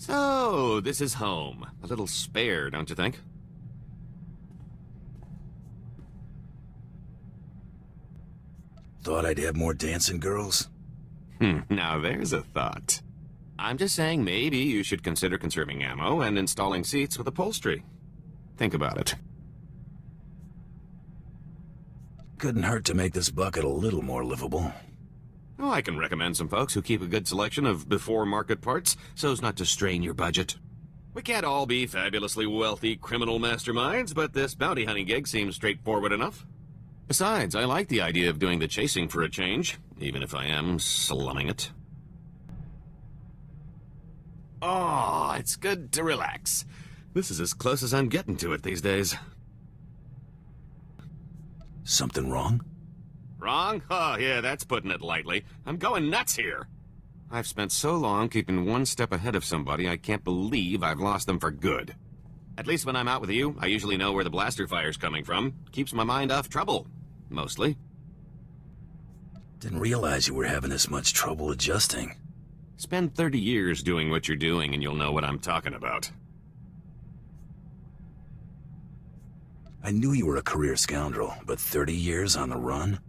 So, this is home. A little spare, don't you think? Thought I'd have more dancing girls? Now there's a thought. I'm just saying maybe you should consider conserving ammo and installing seats with upholstery. Think about it. Couldn't hurt to make this bucket a little more livable. Oh, I can recommend some folks who keep a good selection of before-market parts so as not to strain your budget. We can't all be fabulously wealthy criminal masterminds, but this bounty hunting gig seems straightforward enough. Besides, I like the idea of doing the chasing for a change, even if I am slumming it. Oh, it's good to relax. This is as close as I'm getting to it these days. Something wrong? Wrong? Oh, yeah, that's putting it lightly. I'm going nuts here. I've spent so long keeping one step ahead of somebody, I can't believe I've lost them for good. At least when I'm out with you, I usually know where the blaster fire's coming from. Keeps my mind off trouble. Mostly. Didn't realize you were having this much trouble adjusting. Spend 30 years doing what you're doing and you'll know what I'm talking about. I knew you were a career scoundrel, but 30 years on the run?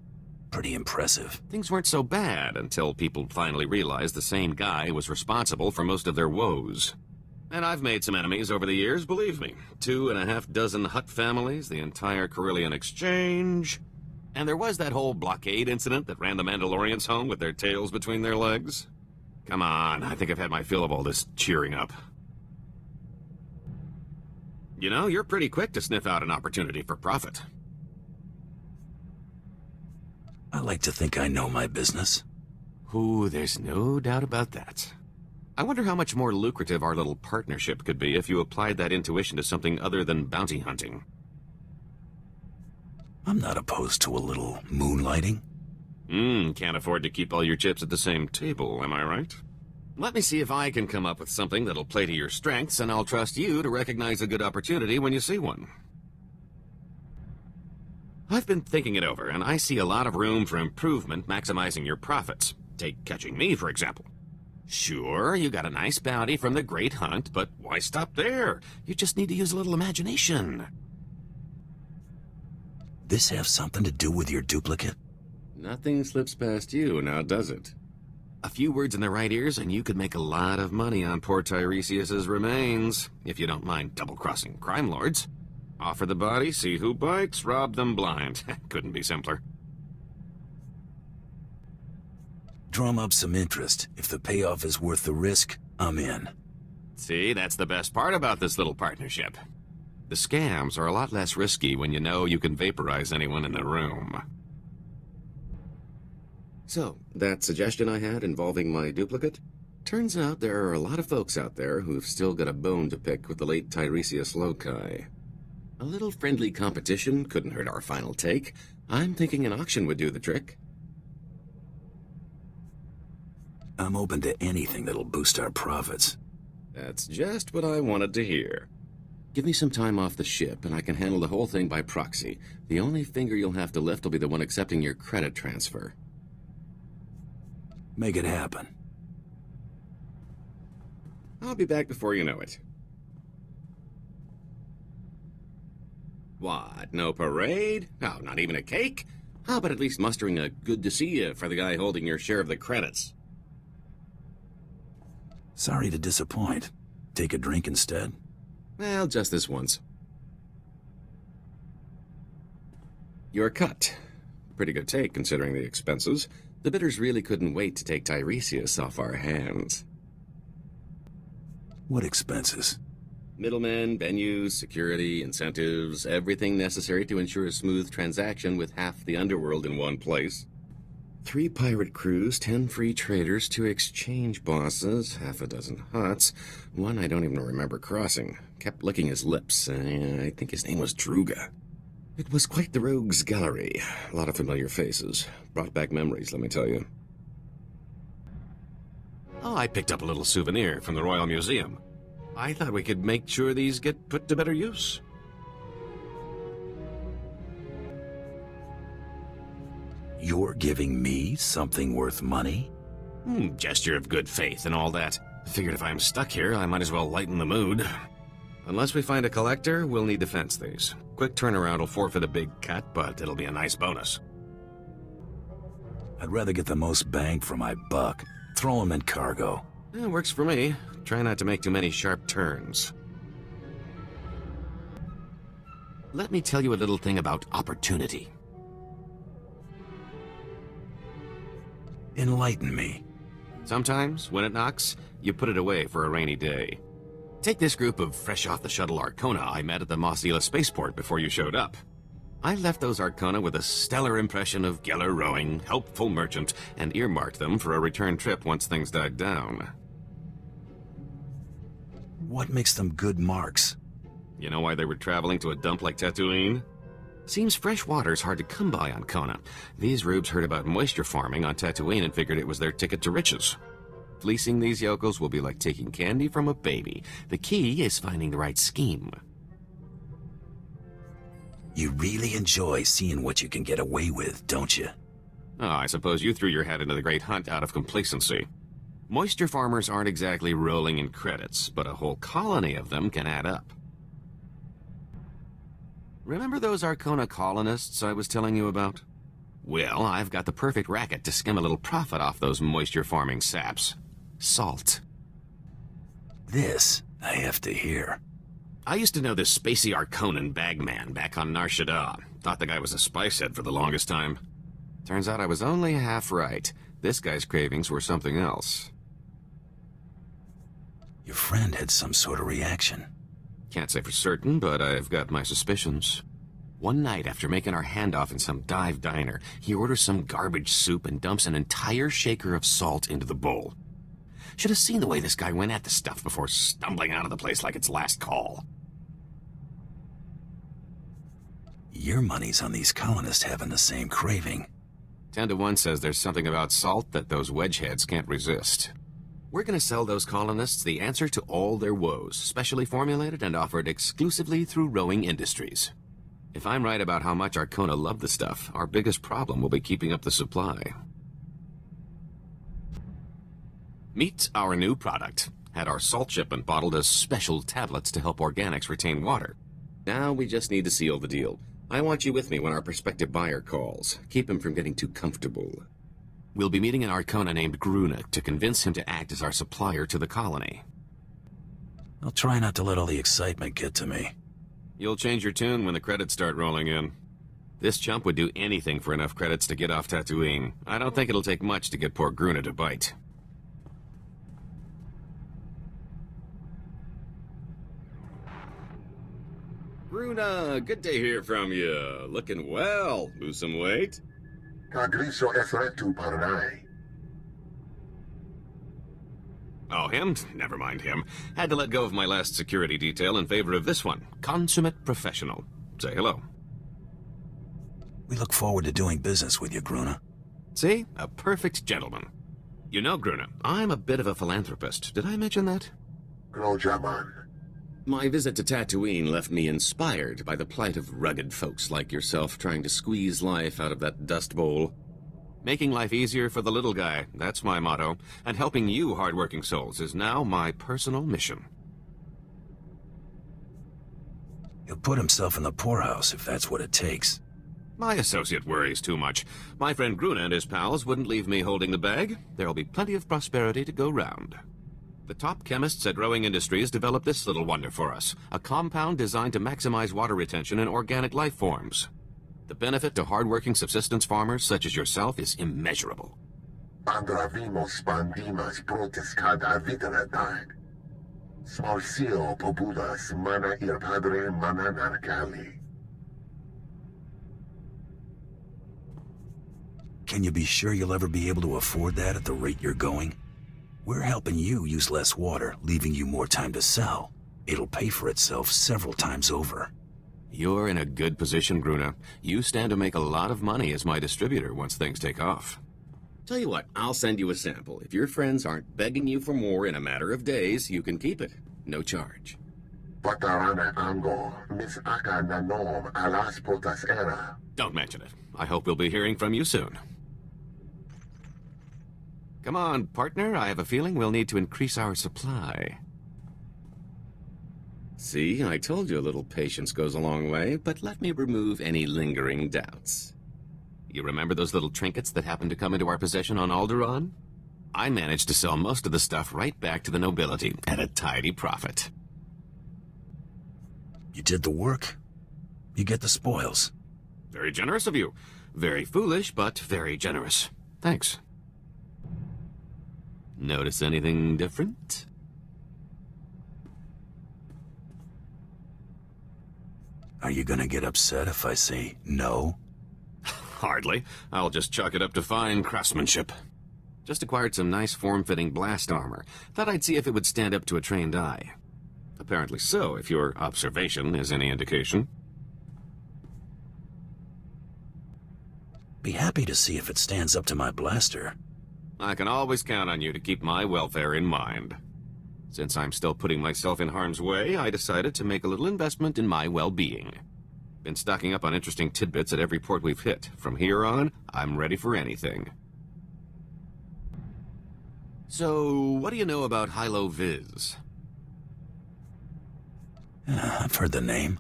Pretty impressive. Things weren't so bad until people finally realized the same guy was responsible for most of their woes. And I've made some enemies over the years, believe me. 2.5 Hutt families, the entire Carillion Exchange. And there was that whole blockade incident that ran the Mandalorians home with their tails between their legs. Come on, I think I've had my fill of all this cheering up. You know, you're pretty quick to sniff out an opportunity for profit. I like to think I know my business. Ooh, there's no doubt about that. I wonder how much more lucrative our little partnership could be if you applied that intuition to something other than bounty hunting. I'm not opposed to a little moonlighting. Can't afford to keep all your chips at the same table, am I right? Let me see if I can come up with something that'll play to your strengths, and I'll trust you to recognize a good opportunity when you see one. I've been thinking it over, and I see a lot of room for improvement maximizing your profits. Take catching me, for example. Sure, you got a nice bounty from the Great Hunt, but why stop there? You just need to use a little imagination. This have something to do with your duplicate? Nothing slips past you, now does it? A few words in the right ears, and you could make a lot of money on poor Tyresius's remains, if you don't mind double-crossing crime lords. Offer the body, see who bites, rob them blind. Couldn't be simpler. Drum up some interest. If the payoff is worth the risk, I'm in. See, that's the best part about this little partnership. The scams are a lot less risky when you know you can vaporize anyone in the room. So, that suggestion I had involving my duplicate? Turns out there are a lot of folks out there who've still got a bone to pick with the late Tyresius Lokai. A little friendly competition couldn't hurt our final take. I'm thinking an auction would do the trick. I'm open to anything that'll boost our profits. That's just what I wanted to hear. Give me some time off the ship, and I can handle the whole thing by proxy. The only finger you'll have to lift will be the one accepting your credit transfer. Make it happen. I'll be back before you know it. What, no parade? Oh, not even a cake? How about at least mustering a good to see you for the guy holding your share of the credits? Sorry to disappoint. Take a drink instead? Well, just this once. You're cut. Pretty good take, considering the expenses. The bidders really couldn't wait to take Tyresius off our hands. What expenses? Middlemen, venues, security, incentives, everything necessary to ensure a smooth transaction with half the underworld in one place. 3 pirate crews, 10 free traders, 2 exchange bosses, half a dozen Hutts, one I don't even remember crossing. Kept licking his lips. I think his name was Druga. It was quite the rogues' gallery. A lot of familiar faces. Brought back memories, let me tell you. Oh, I picked up a little souvenir from the Royal Museum. I thought we could make sure these get put to better use. You're giving me something worth money? Gesture of good faith and all that. Figured if I'm stuck here, I might as well lighten the mood. Unless we find a collector, we'll need to fence these. Quick turnaround will forfeit a big cut, but it'll be a nice bonus. I'd rather get the most bang for my buck. Throw them in cargo. It works for me. Try not to make too many sharp turns. Let me tell you a little thing about opportunity. Enlighten me. Sometimes, when it knocks, you put it away for a rainy day. Take this group of fresh-off-the-shuttle Arcona I met at the Mossila spaceport before you showed up. I left those Arcona with a stellar impression of Geller rowing, helpful merchant, and earmarked them for a return trip once things died down. What makes them good marks? You know why they were traveling to a dump like Tatooine? Seems fresh water's hard to come by on Kona. These rubes heard about moisture farming on Tatooine and figured it was their ticket to riches. Fleecing these yokels will be like taking candy from a baby. The key is finding the right scheme. You really enjoy seeing what you can get away with, don't you? Oh, I suppose you threw your hat into the great hunt out of complacency. Moisture farmers aren't exactly rolling in credits, but a whole colony of them can add up. Remember those Arcona colonists I was telling you about? Well, I've got the perfect racket to skim a little profit off those moisture farming saps. Salt. This I have to hear. I used to know this spacey Arconan bagman back on Nar Shaddaa. Thought the guy was a spice head for the longest time. Turns out I was only half right. This guy's cravings were something else. Your friend had some sort of reaction. Can't say for certain, but I've got my suspicions. One night after making our handoff in some dive diner, he orders some garbage soup and dumps an entire shaker of salt into the bowl. Should have seen the way this guy went at the stuff before stumbling out of the place like its last call. Your money's on these colonists having the same craving. 10 to 1 says there's something about salt that those wedgeheads can't resist. We're going to sell those colonists the answer to all their woes, specially formulated and offered exclusively through Rowing Industries. If I'm right about how much Arcona love the stuff, our biggest problem will be keeping up the supply. Meet our new product. Had our salt shipment bottled as special tablets to help organics retain water. Now we just need to seal the deal. I want you with me when our prospective buyer calls. Keep him from getting too comfortable. We'll be meeting an Arcona named Gruna to convince him to act as our supplier to the colony. I'll try not to let all the excitement get to me. You'll change your tune when the credits start rolling in. This chump would do anything for enough credits to get off Tatooine. I don't think it'll take much to get poor Gruna to bite. Gruna, good to hear from you. Looking well. Lose some weight? Oh, him? Never mind him. Had to let go of my last security detail in favor of this one. Consummate professional. Say hello. We look forward to doing business with you, Gruna. See? A perfect gentleman. You know, Gruna, I'm a bit of a philanthropist. Did I mention that? My visit to Tatooine left me inspired by the plight of rugged folks like yourself trying to squeeze life out of that dust bowl. Making life easier for the little guy, that's my motto, and helping you hard-working souls is now my personal mission. He'll put himself in the poorhouse if that's what it takes. My associate worries too much. My friend Gruna and his pals wouldn't leave me holding the bag. There'll be plenty of prosperity to go round. The top chemists at Rowing Industries developed this little wonder for us, a compound designed to maximize water retention in organic life forms. The benefit to hard-working subsistence farmers such as yourself is immeasurable. Can you be sure you'll ever be able to afford that at the rate you're going? We're helping you use less water, leaving you more time to sell. It'll pay for itself several times over. You're in a good position, Gruna. You stand to make a lot of money as my distributor once things take off. Tell you what, I'll send you a sample. If your friends aren't begging you for more in a matter of days, you can keep it. No charge. Don't mention it. I hope we'll be hearing from you soon. Come on, partner. I have a feeling we'll need to increase our supply. See, I told you a little patience goes a long way, but let me remove any lingering doubts. You remember those little trinkets that happened to come into our possession on Alderaan? I managed to sell most of the stuff right back to the nobility at a tidy profit. You did the work. You get the spoils. Very generous of you. Very foolish, but very generous. Thanks. Notice anything different? Are you gonna get upset if I say no? Hardly. I'll just chalk it up to fine craftsmanship. Just acquired some nice form-fitting blast armor. Thought I'd see if it would stand up to a trained eye. Apparently so, if your observation is any indication. Be happy to see if it stands up to my blaster. I can always count on you to keep my welfare in mind. Since I'm still putting myself in harm's way, I decided to make a little investment in my well-being. Been stocking up on interesting tidbits at every port we've hit. From here on, I'm ready for anything. So, what do you know about Hilo Viz? I've heard the name.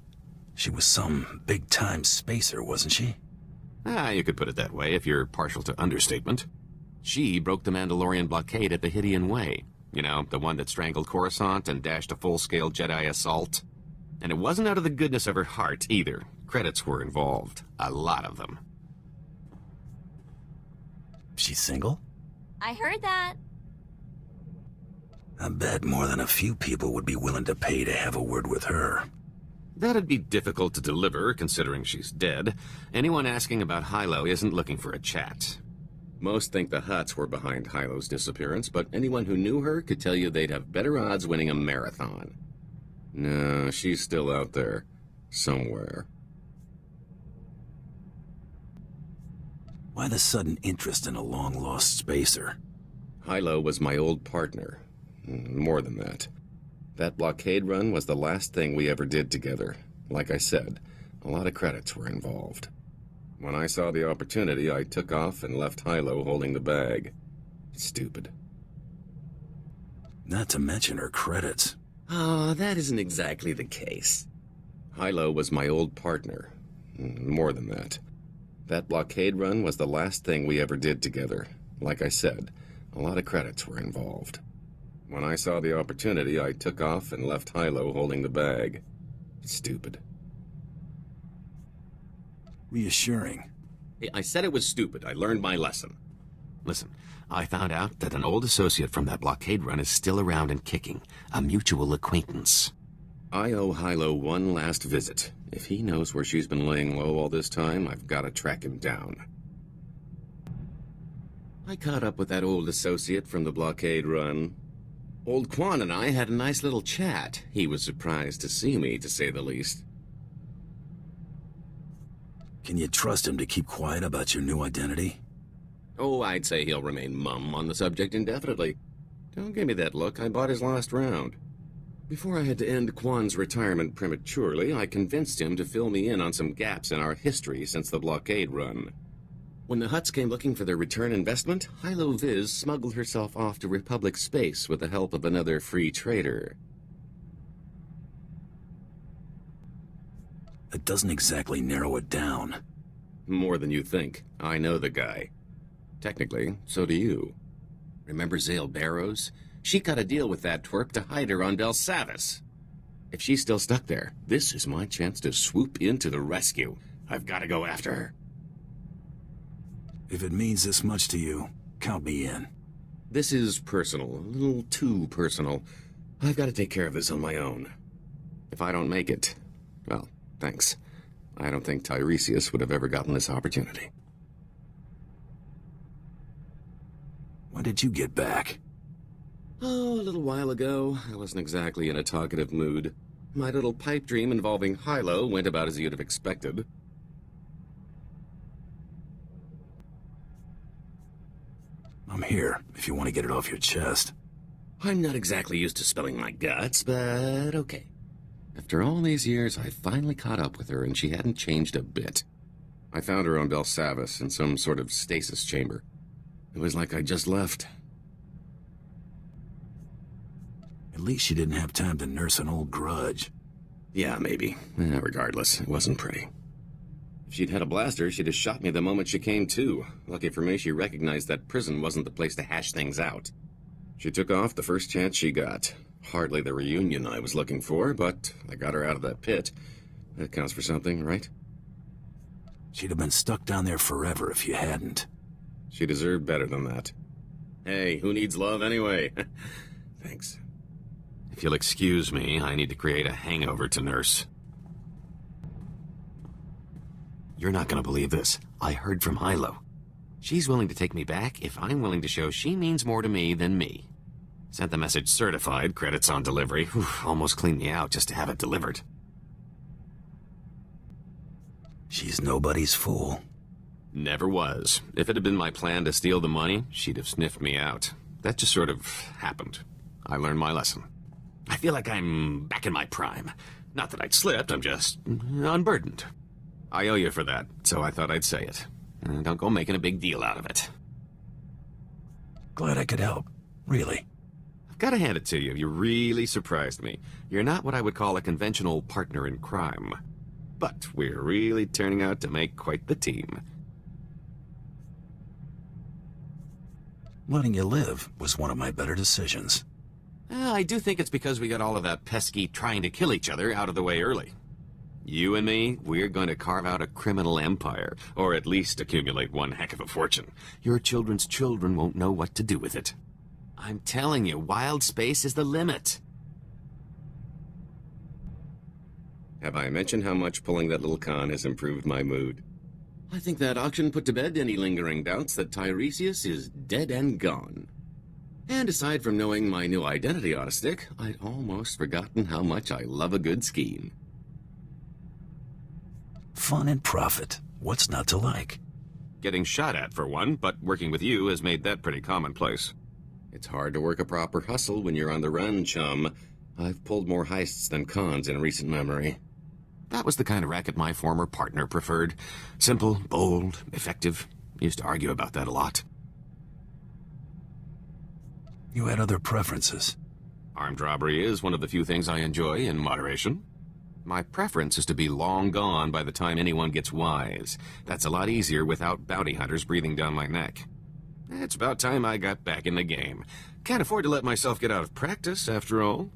She was some big-time spacer, wasn't she? You could put it that way if you're partial to understatement. She broke the Mandalorian blockade at the Hydian Way. You know, the one that strangled Coruscant and dashed a full-scale Jedi assault. And it wasn't out of the goodness of her heart, either. Credits were involved. A lot of them. She's single? I heard that. I bet more than a few people would be willing to pay to have a word with her. That'd be difficult to deliver, considering she's dead. Anyone asking about Hilo isn't looking for a chat. Most think the Hutts were behind Hilo's disappearance, but anyone who knew her could tell you they'd have better odds winning a marathon. No, she's still out there. Somewhere. Why the sudden interest in a long-lost spacer? Hilo was my old partner. More than that. That blockade run was the last thing we ever did together. Like I said, a lot of credits were involved. When I saw the opportunity, I took off and left Hilo holding the bag. Stupid. Not to mention her credits. That isn't exactly the case. Hilo was my old partner. More than that. That blockade run was the last thing we ever did together. Like I said, a lot of credits were involved. When I saw the opportunity, I took off and left Hilo holding the bag. Stupid. Reassuring. Hey, I said it was stupid. I learned my lesson. Listen, I found out that an old associate from that blockade run is still around and kicking. A mutual acquaintance. I owe Hilo one last visit. If he knows where she's been laying low all this time, I've got to track him down. I caught up with that old associate from the blockade run. Old Quan and I had a nice little chat. He was surprised to see me, to say the least. Can you trust him to keep quiet about your new identity? Oh, I'd say he'll remain mum on the subject indefinitely. Don't give me that look. I bought his last round. Before I had to end Quan's retirement prematurely, I convinced him to fill me in on some gaps in our history since the blockade run. When the Hutts came looking for their return investment, Hilo Viz smuggled herself off to Republic space with the help of another free trader. That doesn't exactly narrow it down. More than you think. I know the guy. Technically, so do you. Remember Zale Barrows? She cut a deal with that twerp to hide her on Belsavis. If she's still stuck there, this is my chance to swoop in to the rescue. I've got to go after her. If it means this much to you, count me in. This is personal, a little too personal. I've got to take care of this on my own. If I don't make it, well, thanks. I don't think Tyresius would have ever gotten this opportunity. When did you get back? Oh, a little while ago. I wasn't exactly in a talkative mood. My little pipe dream involving Hilo went about as you'd have expected. I'm here, if you want to get it off your chest. I'm not exactly used to spilling my guts, but okay. After all these years, I finally caught up with her, and she hadn't changed a bit. I found her on Belsavis in some sort of stasis chamber. It was like I just left. At least she didn't have time to nurse an old grudge. Yeah, maybe. Regardless, it wasn't pretty. If she'd had a blaster, she'd have shot me the moment she came to. Lucky for me, she recognized that prison wasn't the place to hash things out. She took off the first chance she got. Hardly the reunion I was looking for, but I got her out of that pit. That counts for something, right? She'd have been stuck down there forever if you hadn't. She deserved better than that. Hey, who needs love anyway? Thanks. If you'll excuse me, I need to create a hangover to nurse. You're not gonna believe this. I heard from Hilo. She's willing to take me back if I'm willing to show she means more to me than me. Sent the message certified, credits on delivery. Whew, almost cleaned me out just to have it delivered. She's nobody's fool. Never was. If it had been my plan to steal the money, she'd have sniffed me out. That just sort of happened. I learned my lesson. I feel like I'm back in my prime. Not that I'd slipped, I'm just unburdened. I owe you for that, so I thought I'd say it. Don't go making a big deal out of it. Glad I could help. Really. I've got to hand it to you. You really surprised me. You're not what I would call a conventional partner in crime. But we're really turning out to make quite the team. Letting you live was one of my better decisions. I do think it's because we got all of that pesky trying to kill each other out of the way early. You and me, we're going to carve out a criminal empire, or at least accumulate one heck of a fortune. Your children's children won't know what to do with it. I'm telling you, wild space is the limit. Have I mentioned how much pulling that little con has improved my mood? I think that auction put to bed any lingering doubts that Tyresius is dead and gone. And aside from knowing my new identity ought to stick, I'd almost forgotten how much I love a good scheme. Fun and profit. What's not to like? Getting shot at, for one, but working with you has made that pretty commonplace. It's hard to work a proper hustle when you're on the run, chum. I've pulled more heists than cons in recent memory. That was the kind of racket my former partner preferred. Simple, bold, effective. Used to argue about that a lot. You had other preferences. Armed robbery is one of the few things I enjoy in moderation. My preference is to be long gone by the time anyone gets wise. That's a lot easier without bounty hunters breathing down my neck. It's about time I got back in the game. Can't afford to let myself get out of practice, after all.